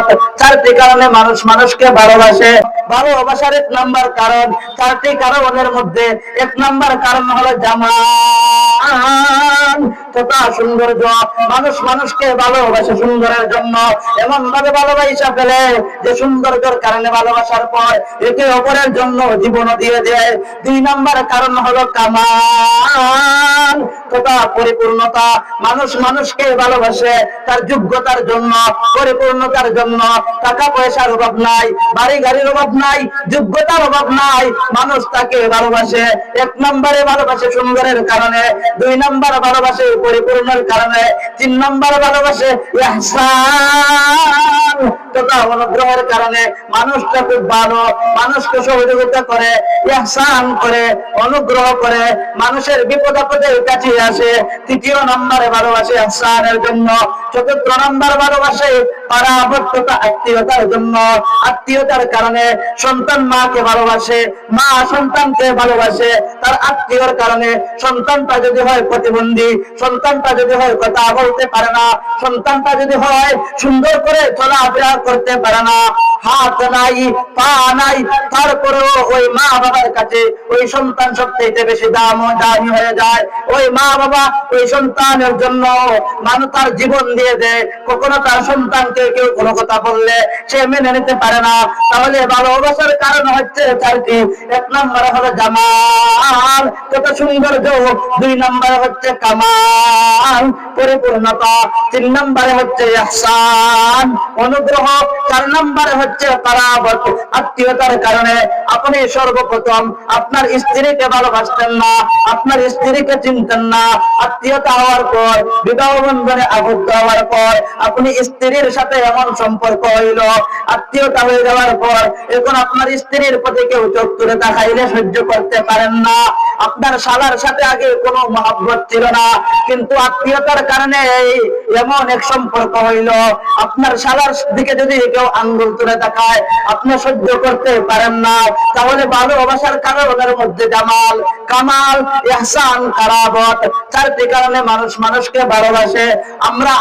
কারাবত, চারটি কারণে মানুষ মানুষকে ভালোবাসে। ভালোবাসার এক নাম্বার কারণ, চারটি কারণের মধ্যে এক নাম্বার কারণ হলো জামাল তথা সৌন্দর্য। মানুষ মানুষকে ভালোবাসে সুন্দরের জন্য, এমন ভাবে ভালোবাসা ফেলে যে সৌন্দর্যের কারণে ভালোবাসার পর একে অপরের জন্য জীবনও দিয়ে দেয়। দুই নাম্বার কারণ হলো কামাল তথা পরিপূর্ণতা। মানুষ মানুষকে ভালোবাসে তার যোগ্যতার জন্য, পরিপূর্ণতার জন্য। টাকা পয়সার অভাব নাই, বাড়ি গাড়ির অভাব নাই, যোগ্যতার অভাব নাই, মানুষ তাকে ভালোবাসে। এক নম্বরে ভালোবাসে সুন্দরের কারণে, দুই নম্বর ভালোবাসে পরিপূর্ণের কারণে, তিন নম্বর ভালোবাসে ইহসান তথা অনুগ্রহের কারণে। মানুষটা খুব ভালো, মানুষকে সহযোগিতা করে, ইহসান করে, অনুগ্রহ করে, মানুষের বিপদ আপদে কাছে আসে। তৃতীয় নম্বরে ভালোবাসে ইহসানের জন্য। চতুর্থ নম্বর ভালোবাসে পারাবত তথা আত্মীয়তার জন্য। আত্মীয়তার কারণে সন্তান মাকে ভালোবাসে, মা সন্তানকে ভালোবাসে তার আত্মীয়র কারণে। সন্তানটা যদি হয় প্রতিবন্ধী, সন্তানটা যদি হয় কথা বলতে পারে না, সন্তানটা যদি হয় সুন্দর করে চলাফেরা করতে পারে না, হাত নাই পা নাই, তারপরেও ওই মা বাবার কাছে ওই সন্তান সবচেয়ে বেশি দামি হয়ে যায়। ওই মা বাবা ওই সন্তানের জন্য মানুষ তার জীবন দিয়ে দেয়। কখনো তার সন্তানকে কেউ কোনো কথা বললে সে মেনে নিতে পারে না। তাহলে ভালোবাসার কারণ হচ্ছে চারটি। এক নম্বরে হলো জামাল তথা সৌন্দর্য, দুই নম্বরে হচ্ছে কামাল পরিপূর্ণতা, তিন নম্বরে হচ্ছে ইহসান অনুগ্রহ, চার নম্বরে হচ্ছে কারাবত আত্মীয়তার কারণে। আপনি সর্বপ্রথম আপনার স্ত্রীকে ভালোবাসতেন না, আপনার স্ত্রীকে চিনতেন না, আত্মীয়তা হওয়ার পর, বিবাহ বন্ধনে আবদ্ধ হওয়ার পর আপনি স্ত্রীর সাথে এমন সম্পর্ক হইল, আত্মীয়তা হয়ে যাওয়ার পর এখন আপনার স্ত্রীর প্রতি কেউ চোখ তুলে তাকাইলে সহ্য করতে পারেন না। আপনার শালার সাথে আগে কোনো মহব্বত ছিল না, কিন্তু আত্মীয়তার কারণে এমন এক সম্পর্ক হইল, আপনার শালার দিকে যদি কেউ আঙ্গুল তুলে তাকায় আপনি সহ্য করতে পারেন না। তাহলে ভালোবাসার কারণের মধ্যে জামাল, কামাল, ইহসান, কারাবত, চারটি কারণে মানুষ মানুষকে ভালোবাসে। আমরা